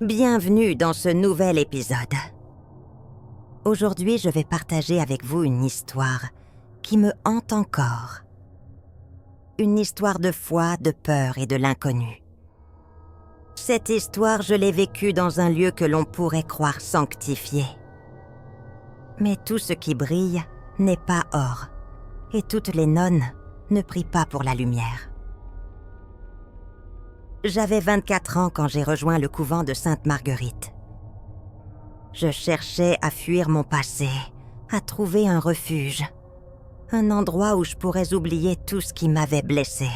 Bienvenue dans ce nouvel épisode. Aujourd'hui, je vais partager avec vous une histoire qui me hante encore. Une histoire de foi, de peur et de l'inconnu. Cette histoire, je l'ai vécue dans un lieu que l'on pourrait croire sanctifié. Mais tout ce qui brille n'est pas or, et toutes les nonnes ne prient pas pour la lumière. J'avais 24 ans quand j'ai rejoint le couvent de Sainte-Marguerite. Je cherchais à fuir mon passé, à trouver un refuge, un endroit où je pourrais oublier tout ce qui m'avait blessée.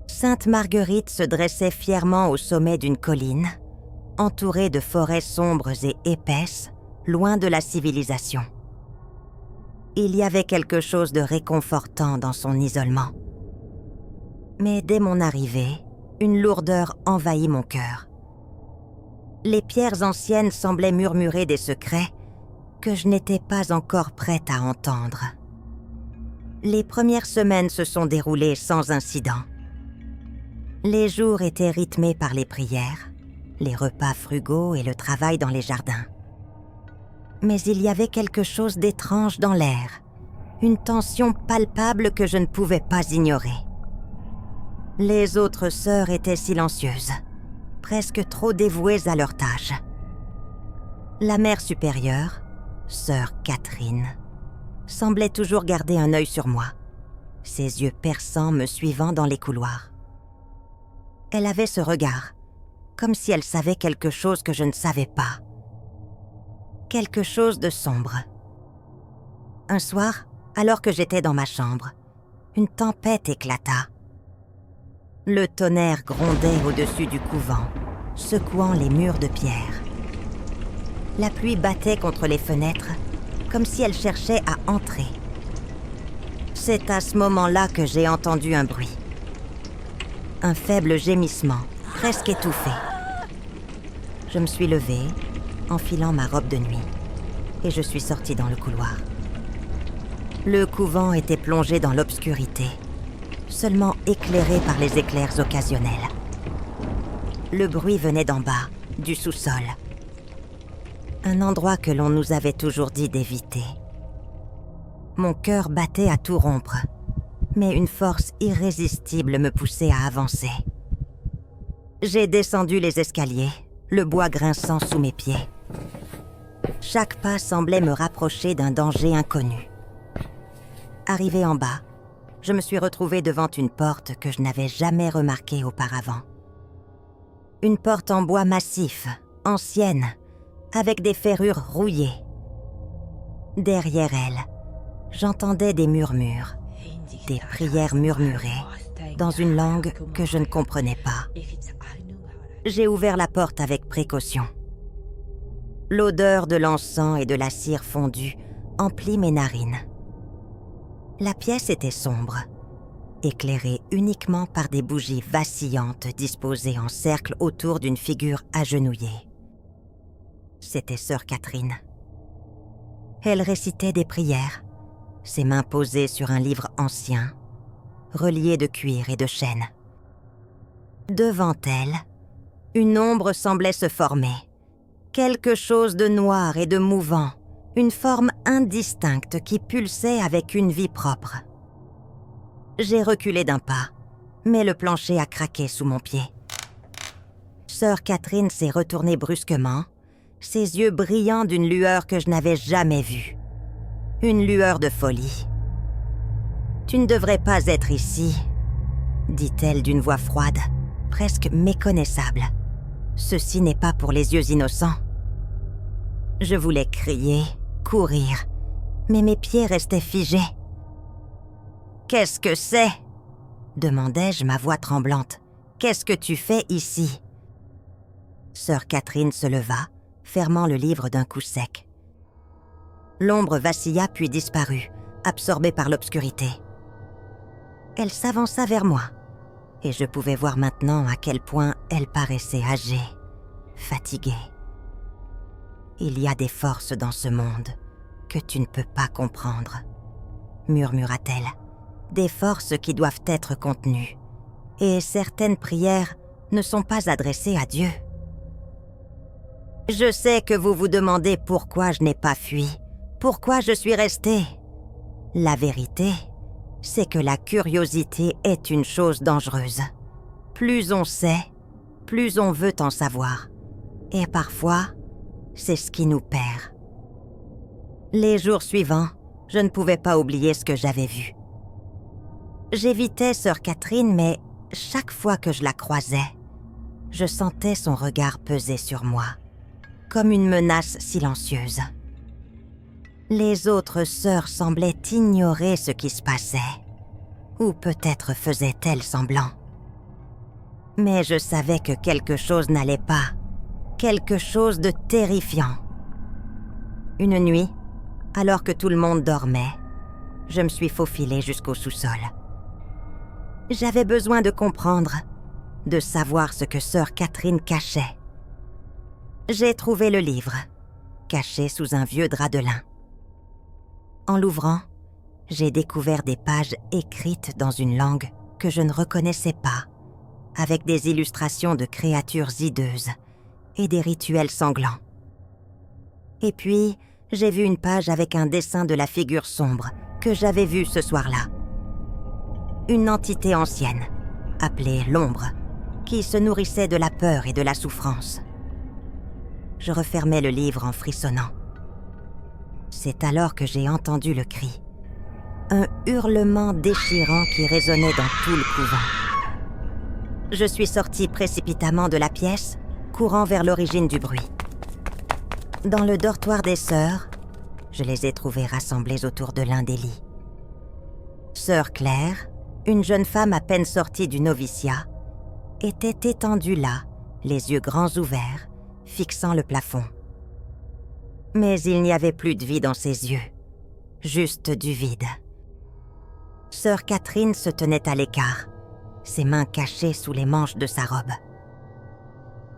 Sainte-Marguerite se dressait fièrement au sommet d'une colline, entourée de forêts sombres et épaisses, loin de la civilisation. Il y avait quelque chose de réconfortant dans son isolement. Mais dès mon arrivée, une lourdeur envahit mon cœur. Les pierres anciennes semblaient murmurer des secrets que je n'étais pas encore prête à entendre. Les premières semaines se sont déroulées sans incident. Les jours étaient rythmés par les prières, les repas frugaux et le travail dans les jardins. Mais il y avait quelque chose d'étrange dans l'air, une tension palpable que je ne pouvais pas ignorer. Les autres sœurs étaient silencieuses, presque trop dévouées à leur tâche. La mère supérieure, sœur Catherine, semblait toujours garder un œil sur moi, ses yeux perçants me suivant dans les couloirs. Elle avait ce regard, comme si elle savait quelque chose que je ne savais pas. Quelque chose de sombre. Un soir, alors que j'étais dans ma chambre, une tempête éclata. Le tonnerre grondait au-dessus du couvent, secouant les murs de pierre. La pluie battait contre les fenêtres, comme si elle cherchait à entrer. C'est à ce moment-là que j'ai entendu un bruit. Un faible gémissement, presque étouffé. Je me suis levée, enfilant ma robe de nuit, et je suis sortie dans le couloir. Le couvent était plongé dans l'obscurité, seulement éclairé par les éclairs occasionnels. Le bruit venait d'en bas, du sous-sol. Un endroit que l'on nous avait toujours dit d'éviter. Mon cœur battait à tout rompre, mais une force irrésistible me poussait à avancer. J'ai descendu les escaliers, le bois grinçant sous mes pieds. Chaque pas semblait me rapprocher d'un danger inconnu. Arrivé en bas, je me suis retrouvée devant une porte que je n'avais jamais remarquée auparavant. Une porte en bois massif, ancienne, avec des ferrures rouillées. Derrière elle, j'entendais des murmures, des prières murmurées, dans une langue que je ne comprenais pas. J'ai ouvert la porte avec précaution. L'odeur de l'encens et de la cire fondue emplit mes narines. La pièce était sombre, éclairée uniquement par des bougies vacillantes disposées en cercle autour d'une figure agenouillée. C'était sœur Catherine. Elle récitait des prières, ses mains posées sur un livre ancien, relié de cuir et de chêne. Devant elle, une ombre semblait se former, quelque chose de noir et de mouvant, une forme indistincte qui pulsait avec une vie propre. J'ai reculé d'un pas, mais le plancher a craqué sous mon pied. Sœur Catherine s'est retournée brusquement, ses yeux brillants d'une lueur que je n'avais jamais vue. Une lueur de folie. « Tu ne devrais pas être ici, » dit-elle d'une voix froide, presque méconnaissable. « Ceci n'est pas pour les yeux innocents. » Je voulais crier, courir, mais mes pieds restaient figés. « Qu'est-ce que c'est ?» demandai-je, ma voix tremblante. « Qu'est-ce que tu fais ici ?» Sœur Catherine se leva, fermant le livre d'un coup sec. L'ombre vacilla puis disparut, absorbée par l'obscurité. Elle s'avança vers moi, et je pouvais voir maintenant à quel point elle paraissait âgée, fatiguée. Il y a des forces dans ce monde que tu ne peux pas comprendre, murmura-t-elle. Des forces qui doivent être contenues. Et certaines prières ne sont pas adressées à Dieu. Je sais que vous vous demandez pourquoi je n'ai pas fui, pourquoi je suis restée. La vérité, c'est que la curiosité est une chose dangereuse. Plus on sait, plus on veut en savoir. Et parfois, c'est ce qui nous perd. Les jours suivants, je ne pouvais pas oublier ce que j'avais vu. J'évitais sœur Catherine, mais chaque fois que je la croisais, je sentais son regard peser sur moi, comme une menace silencieuse. Les autres sœurs semblaient ignorer ce qui se passait, ou peut-être faisaient-elles semblant. Mais je savais que quelque chose n'allait pas, quelque chose de terrifiant. Une nuit, alors que tout le monde dormait, je me suis faufilée jusqu'au sous-sol. J'avais besoin de comprendre, de savoir ce que sœur Catherine cachait. J'ai trouvé le livre, caché sous un vieux drap de lin. En l'ouvrant, j'ai découvert des pages écrites dans une langue que je ne reconnaissais pas, avec des illustrations de créatures hideuses et des rituels sanglants. Et puis, j'ai vu une page avec un dessin de la figure sombre que j'avais vue ce soir-là. Une entité ancienne, appelée l'ombre, qui se nourrissait de la peur et de la souffrance. Je refermais le livre en frissonnant. C'est alors que j'ai entendu le cri. Un hurlement déchirant qui résonnait dans tout le couvent. Je suis sortie précipitamment de la pièce, courant vers l'origine du bruit. Dans le dortoir des sœurs, je les ai trouvées rassemblées autour de l'un des lits. Sœur Claire, une jeune femme à peine sortie du noviciat, était étendue là, les yeux grands ouverts, fixant le plafond. Mais il n'y avait plus de vie dans ses yeux, juste du vide. Sœur Catherine se tenait à l'écart, ses mains cachées sous les manches de sa robe.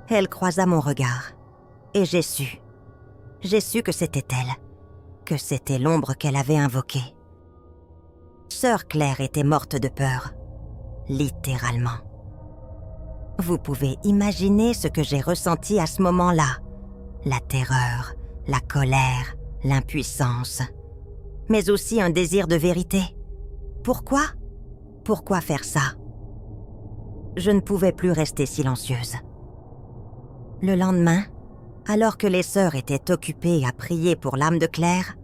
Elle croisa mon regard, et j'ai su que c'était elle, que c'était l'ombre qu'elle avait invoquée. Sœur Claire était morte de peur, littéralement. Vous pouvez imaginer ce que j'ai ressenti à ce moment-là. La terreur, la colère, l'impuissance, mais aussi un désir de vérité. Pourquoi? Pourquoi faire ça? Je ne pouvais plus rester silencieuse. Le lendemain, alors que les sœurs étaient occupées à prier pour l'âme de Claire,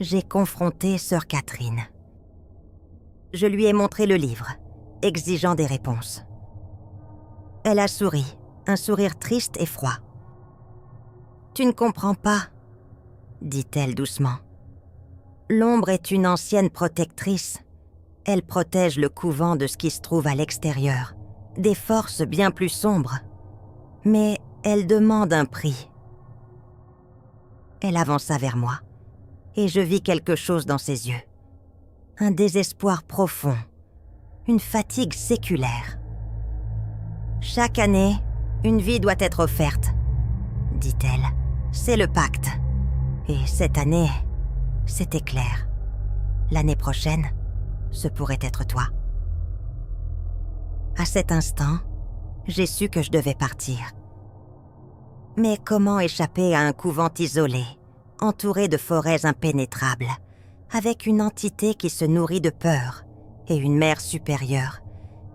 j'ai confronté sœur Catherine. Je lui ai montré le livre, exigeant des réponses. Elle a souri, un sourire triste et froid. « Tu ne comprends pas, » dit-elle doucement. « L'ombre est une ancienne protectrice. Elle protège le couvent de ce qui se trouve à l'extérieur, des forces bien plus sombres. Mais elle demande un prix. » Elle avança vers moi, et je vis quelque chose dans ses yeux. Un désespoir profond, une fatigue séculaire. « Chaque année, une vie doit être offerte, » dit-elle. « C'est le pacte. Et cette année, c'était Claire. L'année prochaine, ce pourrait être toi. » À cet instant, j'ai su que je devais partir. Mais comment échapper à un couvent isolé, entouré de forêts impénétrables, avec une entité qui se nourrit de peur et une mère supérieure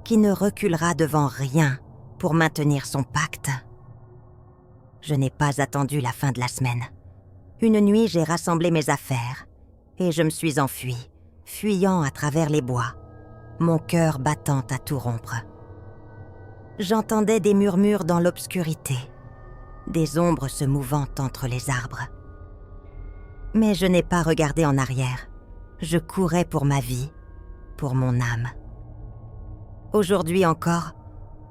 qui ne reculera devant rien pour maintenir son pacte? Je n'ai pas attendu la fin de la semaine. Une nuit, j'ai rassemblé mes affaires et je me suis enfuie, fuyant à travers les bois, mon cœur battant à tout rompre. J'entendais des murmures dans l'obscurité, des ombres se mouvant entre les arbres. Mais je n'ai pas regardé en arrière. Je courais pour ma vie, pour mon âme. Aujourd'hui encore,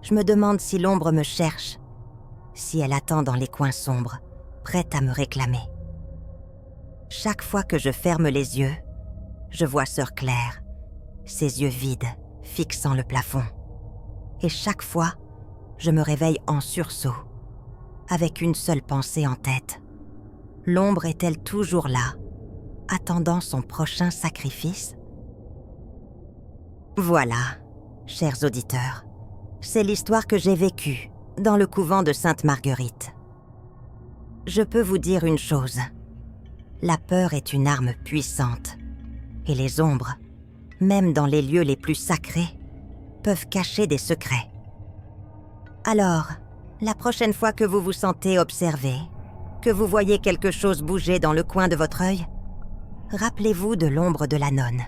je me demande si l'ombre me cherche, si elle attend dans les coins sombres, prête à me réclamer. Chaque fois que je ferme les yeux, je vois sœur Claire, ses yeux vides, fixant le plafond. Et chaque fois, je me réveille en sursaut, avec une seule pensée en tête. L'ombre est-elle toujours là, attendant son prochain sacrifice? Voilà, chers auditeurs, c'est l'histoire que j'ai vécue dans le couvent de Sainte-Marguerite. Je peux vous dire une chose. La peur est une arme puissante. Et les ombres, même dans les lieux les plus sacrés, peuvent cacher des secrets. Alors, la prochaine fois que vous vous sentez observé, que vous voyez quelque chose bouger dans le coin de votre œil, rappelez-vous de l'ombre de la nonne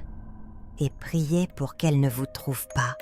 et priez pour qu'elle ne vous trouve pas.